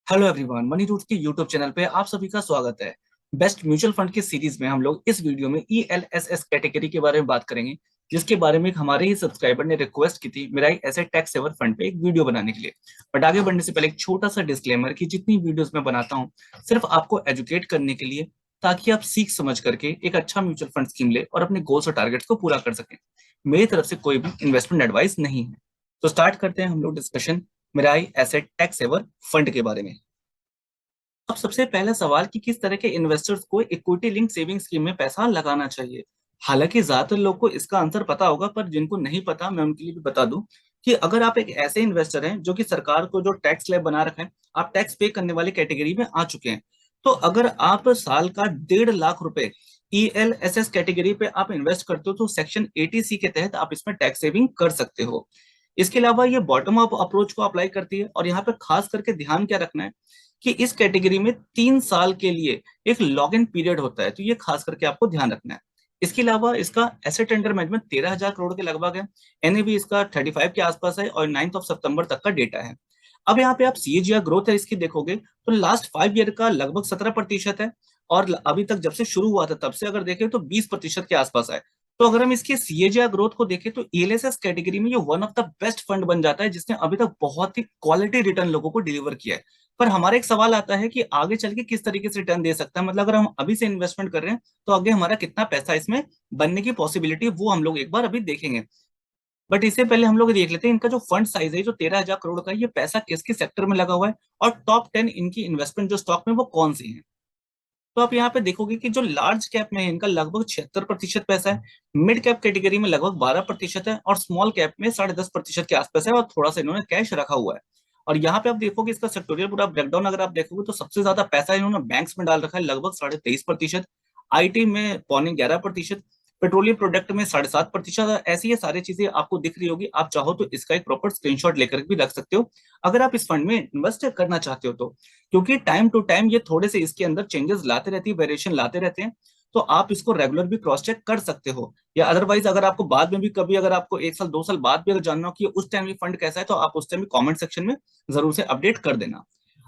Hello everyone, money roots के YouTube channel पे आप सभी का स्वागत है। बेस्ट म्यूचुअल फंड की सीरीज में हम लोग इस वीडियो में ELSS कैटेगरी के बारे में बात करेंगे, जिसके बारे में हमारे ही सब्सक्राइबर ने रिक्वेस्ट की थी मेरा एक ऐसे टैक्स सेवर फंड पे एक वीडियो बनाने के लिए। बट आगे बढ़ने से पहले एक छोटा सा डिस्क्लेमर कि जितनी वीडियोस मैं बनाता हूँ सिर्फ आपको एजुकेट करने के लिए, ताकि आप सीख समझ करके एक अच्छा म्यूचुअल फंड स्कीम ले और अपने गोल्स और टारगेट्स को पूरा कर सकें। मेरी तरफ से कोई भी इन्वेस्टमेंट एडवाइस नहीं है। तो स्टार्ट करते हैं हम लोग डिस्कशन मेरा एसेट टैक्स सेवर फंड के बारे में। अब सबसे पहला सवाल कि किस तरह के इन्वेस्टर्स को इक्विटी लिंक सेविंग स्कीम में पैसा लगाना चाहिए। हालांकि ज्यादातर लोग को इसका आंसर पता होगा, पर जिनको नहीं पता मैं उनके लिए भी बता दूं कि अगर आप एक ऐसे इन्वेस्टर हैं जो कि सरकार को जो टैक्स स्लैब बना रखा है, आप टैक्स पे करने वाली कैटेगरी में आ चुके हैं, तो अगर आप साल का 1.5 लाख रुपए ELSS कैटेगरी पे आप इन्वेस्ट करते हो तो सेक्शन 80C के तहत आप इसमें टैक्स सेविंग कर सकते हो। इसके अलावा ये बॉटम अप अप्रोच को अप्लाई करती है, और यहाँ पे खास करके ध्यान क्या रखना है कि इस कैटेगरी में 3 साल के लिए एक लॉग इन पीरियड होता है, तो ये खास करके आपको ध्यान रखना है। इसके अलावा इसका एसेट अंडर मैनेजमेंट 13,000 करोड़ के लगभग है। NAV इसका 35 के आसपास है और 9 सितंबर तक का डेटा है। अब यहाँ पे आप CAGR ग्रोथ है इसकी देखोगे तो लास्ट 5 ईयर का लगभग 17% है, और अभी तक जब से शुरू हुआ था तब से अगर देखें तो 20% के आसपास है। तो अगर हम इसके CAGR ग्रोथ को देखें तो ELSS कैटेगरी में ये one of the best fund बन जाता है, जिसने अभी तक बहुत ही क्वालिटी रिटर्न लोगों को डिलीवर किया है। पर हमारा एक सवाल आता है कि आगे चल के किस तरीके से रिटर्न दे सकता है, मतलब अगर हम अभी से इन्वेस्टमेंट कर रहे हैं तो आगे हमारा कितना पैसा इसमें बनने की पॉसिबिलिटी है, वो हम लोग एक बार अभी देखेंगे। बट इससे पहले हम लोग देख लेते हैं इनका जो फंड साइज है जो 13,000 करोड़ का है, ये पैसा किस किस सेक्टर में लगा हुआ है और टॉप 10 इनकी इन्वेस्टमेंट जो स्टॉक में वो कौन सी है। तो आप यहाँ पे देखोगे कि जो लार्ज कैप में है इनका लगभग 76% पैसा है, मिड कैप कैटेगरी में लगभग 12% है, और स्मॉल कैप में 10.5% के आसपास है, और थोड़ा सा इन्होंने कैश रखा हुआ है। और यहाँ पे आप देखोगे इसका सेक्टोरियल पूरा ब्रेकडाउन अगर आप देखोगे तो सबसे ज्यादा पैसा इन्होंने बैंक्स में डाल रखा है लगभग 23.5%, IT में 11.25%, पेट्रोलियम प्रोडक्ट में 7.5%। ऐसी ये सारी चीजें आपको दिख रही होगी, आप चाहो तो इसका एक प्रॉपर स्क्रीनशॉट लेकर भी रख सकते हो अगर आप इस फंड में इन्वेस्ट करना चाहते हो तो। क्योंकि टाइम टू टाइम ये थोड़े से इसके अंदर चेंजेस लाते रहती है, वेरिएशन लाते रहते हैं, तो आप इसको रेगुलर भी क्रॉस चेक कर सकते हो। या अदरवाइज अगर आपको बाद में भी कभी अगर आपको 1 साल 2 साल बाद भी अगर जानना हो कि उस टाइम ये फंड कैसा है, तो आप उस टाइम भी कमेंट सेक्शन में जरूर से अपडेट कर देना।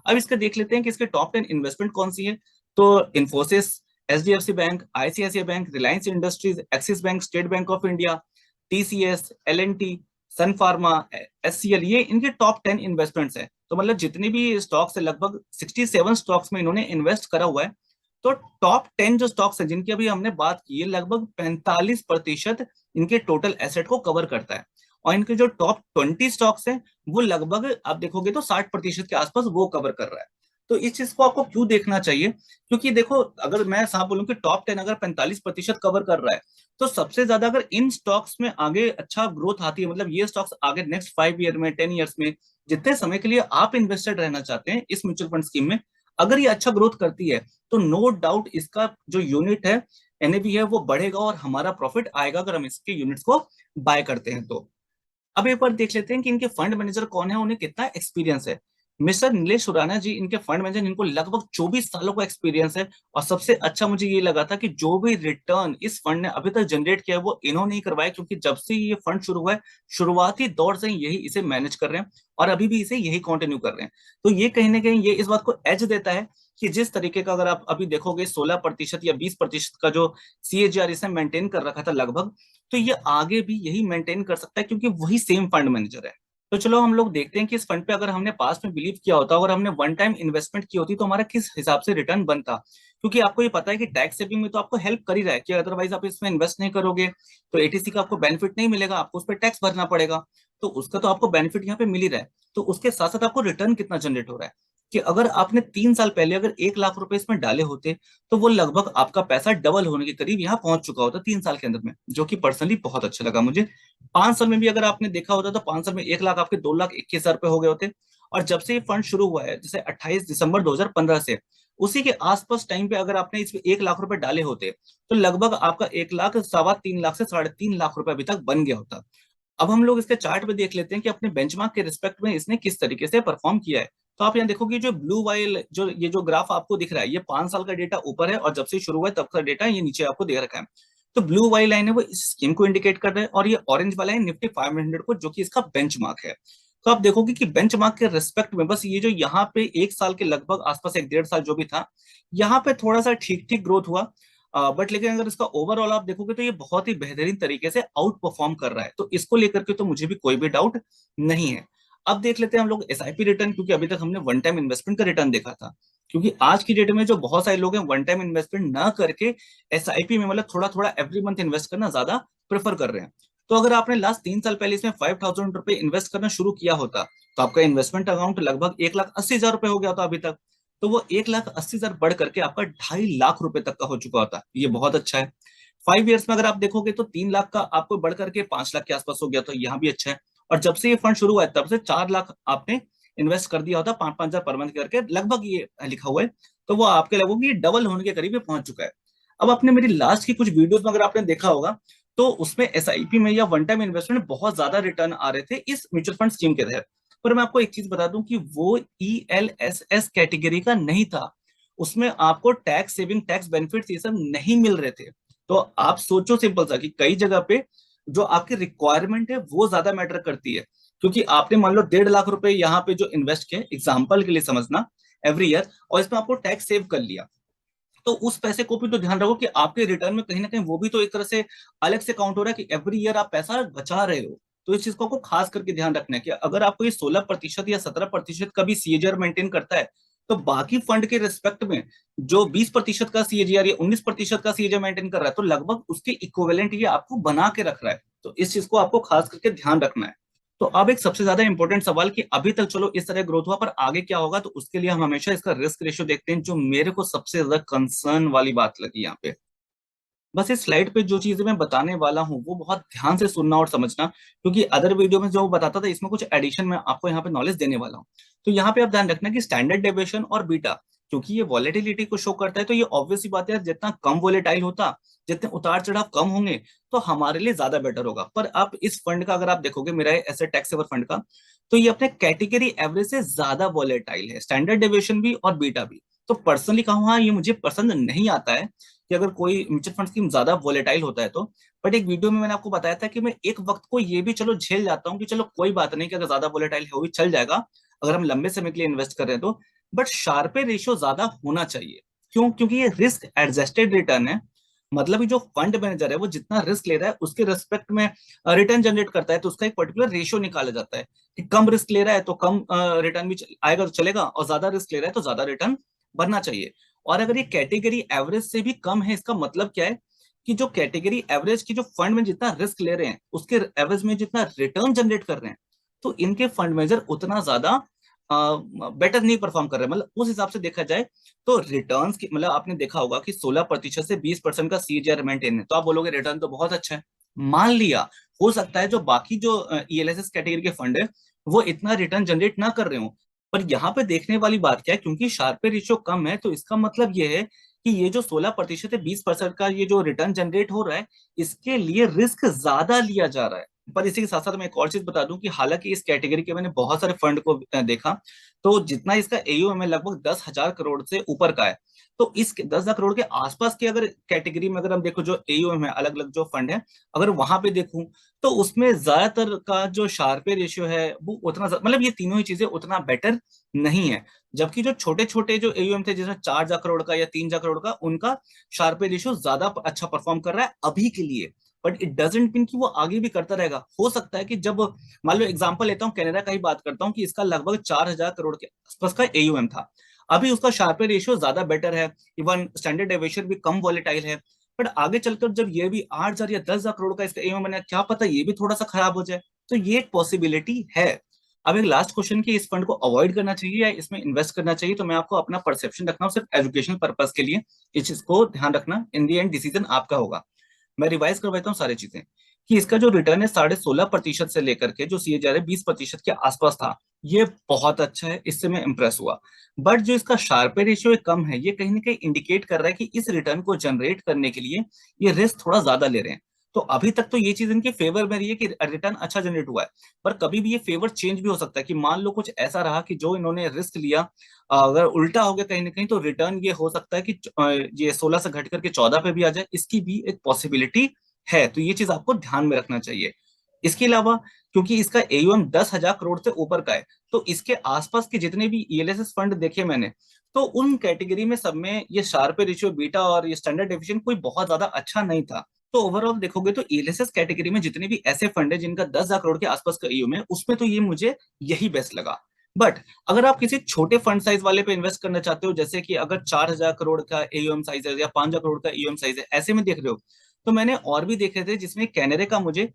अब इसका देख लेते हैं कि इसके टॉप 10 इन्वेस्टमेंट कौन सी है। तो Infosys, HDFC bank, ICICI bank, Reliance industries, Axis bank, state bank of India, TCS, LNT, Sun Pharma, SCL, ये इनके टॉप 10 इन्वेस्टमेंट्स है। तो मतलब जितने भी स्टॉक्स है लगभग 67 स्टॉक्स में इन्होंने इन्वेस्ट करा हुआ है। तो टॉप 10 जो स्टॉक्स है जिनकी अभी हमने बात की है, लगभग 45% इनके टोटल एसेट को कवर करता है। और इनके जो टॉप 20 स्टॉक्स हैं वो लगभग आप देखोगे तो 60% के आसपास वो कवर कर रहा है। तो इस चीज को आपको क्यों देखना चाहिए, क्योंकि देखो अगर मैं साफ बोलूं कि टॉप 10 अगर 45% कवर कर रहा है, तो सबसे ज्यादा अगर इन स्टॉक्स में आगे अच्छा ग्रोथ आती है, मतलब ये स्टॉक्स आगे नेक्स्ट 5 ईयर में 10 ईयर्स में जितने समय के लिए आप इन्वेस्टेड रहना चाहते हैं इस म्यूचुअल फंड स्कीम में, अगर ये अच्छा ग्रोथ करती है तो नो डाउट इसका जो यूनिट है, NAV है, वो बढ़ेगा और हमारा प्रॉफिट आएगा अगर हम इसके यूनिट्स को बाय करते हैं तो। अब एक बार देख लेते हैं कि इनके फंड मैनेजर कौन है, उन्हें कितना एक्सपीरियंस है। मिस्टर नीलेश सुराना जी इनके फंड मैनेजर, इनको लगभग 24 सालों का एक्सपीरियंस है। और सबसे अच्छा मुझे ये लगा था कि जो भी रिटर्न इस फंड ने अभी तक जनरेट किया है वो इन्होंने ही करवाया, क्योंकि जब से ये फंड शुरू हुआ है शुरुआती दौर से ही यही इसे मैनेज कर रहे हैं और अभी भी इसे यही कंटिन्यू कर रहे हैं। तो ये कहीं ना कहीं ये इस बात को एज देता है कि जिस तरीके का अगर आप अभी देखोगे 16% या 20% का जो CAGR इसने मेंटेन कर रखा था लगभग, तो ये आगे भी यही मेंटेन कर सकता है क्योंकि वही सेम फंड मैनेजर है। तो चलो हम लोग देखते हैं कि इस फंड पे अगर हमने पास्ट में बिलीव किया होता और हमने वन टाइम इन्वेस्टमेंट की होती तो हमारा किस हिसाब से रिटर्न बनता। क्योंकि आपको ये पता है कि टैक्स सेविंग में तो आपको हेल्प कर ही रहा है, कि अदरवाइज आप इसमें इन्वेस्ट नहीं करोगे तो ATC का आपको बेनिफिट नहीं मिलेगा, आपको उस पर टैक्स भरना पड़ेगा। तो उसका तो आपको बेनिफिट यहाँ पे मिल ही रहा है। तो उसके साथ साथ आपको रिटर्न कितना जनरेट हो रहा है, कि अगर आपने 3 साल पहले अगर 1 लाख रुपए इसमें डाले होते तो वो लगभग आपका पैसा डबल होने के करीब यहाँ पहुंच चुका होता 3 साल के अंदर में, जो कि पर्सनली बहुत अच्छा लगा मुझे। 5 साल में भी अगर आपने देखा होता तो 5 साल में 1 लाख आपके 2,21,000 रुपए हो गए होते। और जब से ये फंड शुरू हुआ है जैसे 28 दिसंबर 2015 से, उसी के आसपास टाइम पे अगर आपने इसमें 1 लाख रुपए डाले होते तो लगभग आपका 1 लाख 3.25 लाख से 3.5 लाख रुपए अभी तक बन गया होता। अब हम लोग इसके चार्ट पे देख लेते हैं कि अपने बेंचमार्क के रिस्पेक्ट में इसने किस तरीके से परफॉर्म किया है। तो आप यहाँ देखोगे जो ब्लू वाइल जो ये जो ग्राफ आपको दिख रहा है, ये 5 साल का डेटा ऊपर है और जब से शुरू हुआ है तब का डेटा ये नीचे आपको दे रखा है। तो ब्लू वाली लाइन है वो इस स्कीम को इंडिकेट कर रहा है, और ये ऑरेंज वाला है निफ्टी 500 को, जो कि इसका बेंचमार्क है। तो आप देखोगे कि बेंचमार्क के रिस्पेक्ट में बस ये जो यहाँ पे एक साल के लगभग आसपास, एक डेढ़ साल जो भी था, यहाँ पे थोड़ा सा ठीक ठीक ग्रोथ हुआ। बट लेकिन अगर इसका ओवरऑल आप देखोगे तो ये बहुत ही बेहतरीन तरीके से आउट परफॉर्म कर रहा है, तो इसको लेकर के तो मुझे भी कोई भी डाउट नहीं है। अब देख लेते हैं हम लोग एसआईपी रिटर्न, क्योंकि अभी तक हमने वन टाइम इन्वेस्टमेंट का रिटर्न देखा था। क्योंकि आज की डेट में जो बहुत सारे लोग हैं वन टाइम इन्वेस्टमेंट ना करके एसआईपी में मतलब थोड़ा थोड़ा एवरी मंथ इन्वेस्ट करना ज्यादा प्रेफर कर रहे हैं। तो अगर आपने लास्ट 3 साल पहले इसमें 5,000 रुपए इन्वेस्ट करना शुरू किया होता, तो आपका इन्वेस्टमेंट अमाउंट लगभग 1,80,000 रुपए हो गया होता अभी तक। तो वो 1,80,000 बढ़ करके आपका 2.5 लाख रुपए तक का हो चुका होता। ये बहुत अच्छा है। 5 ईयर्स में अगर आप देखोगे तो 3 लाख का आपको बढ़ करके 5 लाख के आसपास हो गया, तो यहाँ भी अच्छा है। और जब से ये फंड शुरू हुआ है तब से 4 लाख आपने इन्वेस्ट कर दिया होता, 5-5 हजार पर मंथ करके, लगभग ये लिखा हुआ है। तो वो आपके लगभग ये डबल होने के करीब पहुंच चुका है। अब आपने मेरी लास्ट की कुछ वीडियोस में अगर आपने देखा होगा, तो उसमें एसआईपी में या वन टाइम इन्वेस्टमेंट बहुत ज्यादा रिटर्न आ रहे थे इस म्यूचुअल फंड स्कीम के तहत। पर मैं आपको एक चीज बता दूं कि वो ईएलएसएस कैटेगरी का नहीं था। उसमें आपको टैक्स सेविंग, टैक्स बेनिफिट्स ये सब नहीं मिल रहे थे। तो आप सोचो सिंपल सा कि कई जगह पे जो आपकी रिक्वायरमेंट है वो ज्यादा मैटर करती है। क्योंकि आपने मान लो 1.5 लाख रुपए यहाँ पे जो इन्वेस्ट किए, एग्जाम्पल के लिए समझना, एवरी ईयर, और इसमें आपको टैक्स सेव कर लिया, तो उस पैसे को भी तो ध्यान रखो कि आपके रिटर्न में कहीं ना कहीं वो भी तो एक तरह से अलग से काउंट हो रहा है कि एवरी ईयर आप पैसा बचा रहे हो। तो इस चीज को आपको खास करके ध्यान रखना है कि अगर आपको ये 16% या 17% का भी सीएजीआर मेंटेन करता है, तो बाकी फंड के रिस्पेक्ट में जो 20% का सीएजीआर या 19% का सीएजीआर मेंटेन कर रहा है, तो लगभग उसके इक्विवेलेंट ये आपको बना के रख रहा है। तो इस चीज को आपको खास करके ध्यान रखना है। तो अब एक सबसे ज्यादा इंपॉर्टेंट सवाल कि अभी तक चलो इस तरह ग्रोथ हुआ, पर आगे क्या होगा, तो उसके लिए हम हमेशा इसका रिस्क रेशियो देखते हैं, जो मेरे को सबसे ज्यादा कंसर्न वाली बात लगी यहाँ पे। बस इस स्लाइड पे जो चीजें मैं बताने वाला हूँ वो बहुत ध्यान से सुनना और समझना, क्योंकि अदर वीडियो में जो बताता था इसमें कुछ एडिशन में आपको यहाँ पे नॉलेज देने वाला हूँ। तो यहाँ पे आप ध्यान रखना कि स्टैंडर्ड डेविएशन और बीटा, क्योंकि ये वॉलेटिलिटी को शो करता है, तो ये ऑब्वियस सी बात है, जितना कम वॉलेटाइल होता, जितने उतार चढ़ाव कम होंगे, तो हमारे लिए ज्यादा बेटर होगा। पर आप इस फंड का अगर आप देखोगे, मेरा ऐसे टैक्स सेवर फंड का, तो ये अपने कैटेगरी एवरेज से ज्यादा वॉलेटाइल है, स्टैंडर्ड डेविएशन भी और बीटा भी। तो पर्सनली कहूँ, हाँ, ये मुझे पसंद नहीं आता है कि अगर कोई म्यूचुअल फंड स्कीम ज्यादा वोलेटाइल होता है तो। बट एक वीडियो में मैंने आपको बताया था कि मैं एक वक्त को ये भी चलो झेल जाता हूँ कि चलो कोई बात नहीं कि अगर ज्यादा वोलेटाइल है वो भी चल जाएगा, अगर हम लंबे समय के लिए इन्वेस्ट कर रहे हैं तो। बट शार्पे रेशियो ज्यादा होना चाहिए। क्यों? क्योंकि ये रिस्क एडजस्टेड रिटर्न है। मतलब कि जो फंड मैनेजर है वो जितना रिस्क ले रहा है उसके रिस्पेक्ट में रिटर्न जनरेट करता है, तो उसका एक पर्टिकुलर रेशियो निकाला जाता है कि कम रिस्क ले रहा है तो कम रिटर्न भी आएगा तो चलेगा, और ज्यादा रिस्क ले रहा है तो ज्यादा रिटर्न बनना चाहिए। और अगर ये कैटेगरी एवरेज से भी कम है, इसका मतलब क्या है कि जो कैटेगरी एवरेज की जो फंड में जितना रिस्क ले रहे हैं उसके एवरेज में जितना रिटर्न जनरेट कर रहे हैं, तो इनके फंड मेजर उतना ज्यादा बेटर नहीं परफॉर्म कर रहे हैं। मतलब उस हिसाब से देखा जाए तो रिटर्न्स की, मतलब आपने देखा होगा कि 16% से 20% का सीएजीआर मेंटेन है, तो आप बोलोगे रिटर्न तो बहुत अच्छा है। मान लिया, हो सकता है जो बाकी जो ईएलएसएस कैटेगरी के फंड है वो इतना रिटर्न जनरेट ना कर रहे हो। पर यहाँ पे देखने वाली बात क्या है, क्योंकि शार्पे रेशियो कम है, तो इसका मतलब ये है कि ये जो 16% है, 20% का ये जो रिटर्न जनरेट हो रहा है, इसके लिए रिस्क ज्यादा लिया जा रहा है। पर इसी के साथ साथ मैं एक और चीज बता दूं कि हालांकि इस कैटेगरी के मैंने बहुत सारे फंड को देखा, तो जितना इसका एयूएम है लगभग 10,000 करोड़ से ऊपर का है। तो इस 10,000 करोड़ के आसपास की अगर कैटेगरी में अगर हम देखो जो एयूएम है, अलग अलग जो फंड है, अगर वहां पे देखूं, तो उसमें ज्यादातर का जो शार्पे रेशियो है वो उतना मतलब ये तीनों ही चीजें उतना बेटर नहीं है। जबकि जो छोटे छोटे जो एयूएम थे, जैसे 4,000 करोड़ का या 3,000 करोड़ का, उनका शार्पे रेशियो ज्यादा अच्छा परफॉर्म कर रहा है अभी के लिए। बट इट डजेंट मीन कि वो आगे भी करता रहेगा। हो सकता है कि जब, मान लो एग्जांपल लेता हूँ, कनाडा का ही बात करता हूँ, कि इसका लगभग 4,000 करोड़ के आसपास का एयूएम था। अभी उसका शार्पे रेशियो ज्यादा बेटर है, इवन स्टैंडर्ड डेविएशन भी कम वॉलेटाइल है। बट आगे चलकर जब ये भी 8,000 या 10,000 करोड़ का इसका एयूएम बना, क्या पता ये भी थोड़ा सा खराब हो जाए। तो ये एक पॉसिबिलिटी है। अब एक लास्ट क्वेश्चन कि इस फंड को अवॉइड करना चाहिए या इसमें इन्वेस्ट करना चाहिए, तो मैं आपको अपना परसेप्शन रखना हूँ सिर्फ एजुकेशनल पर्पज के लिए। इस चीज को ध्यान रखना, इन दी एंड डिसीजन आपका होगा। मैं रिवाइज करवाता हूँ सारी चीजें, कि इसका जो रिटर्न है 16.5% से लेकर के जो सीएजीआर है 20% के आसपास था, ये बहुत अच्छा है, इससे मैं इंप्रेस हुआ। बट जो इसका शार्पे रेशियो कम है, ये कहीं ना कहीं इंडिकेट कर रहा है कि इस रिटर्न को जनरेट करने के लिए ये रिस्क थोड़ा ज्यादा ले रहे हैं। तो अभी तक तो ये चीज इनके फेवर में रही है कि रिटर्न अच्छा जनरेट हुआ है। पर कभी भी ये फेवर चेंज भी हो सकता है कि मान लो कुछ ऐसा रहा कि जो इन्होंने रिस्क लिया, अगर उल्टा हो गया कहीं ना कहीं, तो रिटर्न ये हो सकता है कि ये 16 से घट करके 14 पे भी आ जाए, इसकी भी एक पॉसिबिलिटी है। तो ये चीज आपको ध्यान में रखना चाहिए। इसके अलावा क्योंकि इसका एयूएम 10,000 करोड़ से ऊपर का है, तो इसके आसपास के जितने भी ईएलएसएस फंड देखे मैंने, तो उन कैटेगरी में सब में ये शार्पर रेशियो बीटा और ये स्टैंडर्ड डेविएशन कोई बहुत ज्यादा अच्छा नहीं था। तो ओवरऑल देखोगे तो ईएलएसएस कैटेगरी में जितने भी ऐसे फंड है जिनका 10,000 करोड़ के आसपास का एयूएम है, उसमें तो ये मुझे यही बेस्ट लगा। बट अगर आप किसी छोटे फंड साइज वाले पे इन्वेस्ट करना चाहते हो, जैसे कि अगर 4,000 करोड़ का एयूएम साइज है या 5,000 करोड़ का एयूएम साइज है, ऐसे में देख रहे हो, तो मैंने और भी देखे थे जिसमें कैनरे का मुझे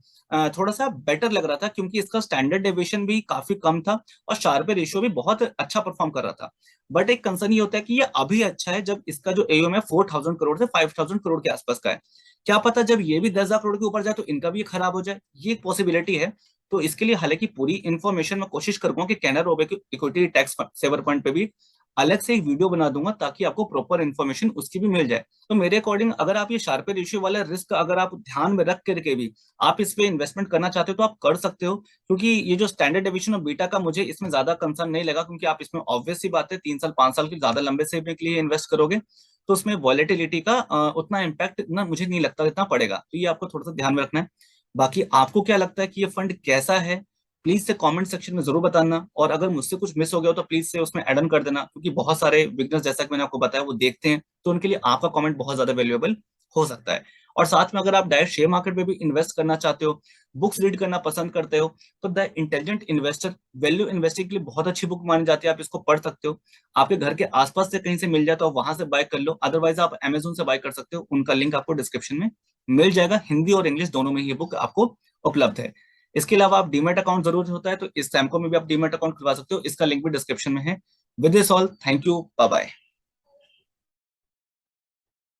थोड़ा सा बेटर लग रहा था, क्योंकि इसका स्टैंडर्ड डेविएशन भी काफी कम था और शार्पर रेशियो भी बहुत अच्छा परफॉर्म कर रहा था। बट एक कंसर्न ये होता है कि ये अभी अच्छा है जब इसका जो एयूएम है 4,000 करोड़ से 5,000 करोड़ के आसपास का है। क्या पता जब ये भी 10,000 करोड़ के ऊपर जाए तो इनका भी खराब हो जाए, ये एक पॉसिबिलिटी है। तो इसके लिए हालांकि पूरी इन्फॉर्मेशन मैं कोशिश करूंगा कि कैनरा रोबे इक्विटी टैक्स सेवर फंड पे भी अलग से एक वीडियो बना दूंगा, ताकि आपको प्रॉपर इन्फॉर्मेशन उसकी भी मिल जाए। तो मेरे अकॉर्डिंग अगर आप ये शार्पर रेशियो वाला रिस्क अगर आप ध्यान में रख करके भी आप इस पे इन्वेस्टमेंट करना चाहते हो तो आप कर सकते हो, क्योंकि ये जो स्टैंडर्ड डेविएशन और बीटा का मुझे इसमें ज्यादा कंसर्न नहीं लगा, क्योंकि आप इसमें ऑब्वियस सी बात है 3 साल 5 साल की ज्यादा लंबे समय के लिए इन्वेस्ट करोगे तो उसमें वॉलेटिलिटी का उतना इम्पैक्ट इतना मुझे नहीं लगता इतना पड़ेगा, तो ये आपको थोड़ा सा ध्यान में रखना है। बाकी आपको क्या लगता है कि ये फंड कैसा है, प्लीज से कमेंट सेक्शन में जरूर बताना, और अगर मुझसे कुछ मिस हो गया हो तो प्लीज से उसमें ऐड ऑन कर देना, क्योंकि बहुत सारे बिगनर्स जैसा कि मैंने आपको बताया वो देखते हैं, तो उनके लिए आपका कमेंट बहुत ज्यादा वैल्यूएबल हो सकता है। और साथ में अगर आप डायरेक्ट शेयर मार्केट में भी इन्वेस्ट करना चाहते हो, बुक्स रीड करना पसंद करते हो, तो the intelligent investor value investing के लिए बहुत अच्छी बुक मानी जाती है, आप इसको पढ़ सकते हो। आपके घर के आसपास से कहीं से मिल जाए तो आप वहां से बाय कर लो, अदरवाइज आप अमेजोन से बाय कर सकते हो, उनका लिंक आपको डिस्क्रिप्शन में मिल जाएगा। हिंदी और इंग्लिश दोनों में ये बुक आपको उपलब्ध है। इसके अलावा आप डीमेट अकाउंट जरूर होता है, तो इस सैमको में भी आप डीमेट अकाउंट खुलवा सकते हो, इसका लिंक भी डिस्क्रिप्शन में है। With this all, thank you, bye bye.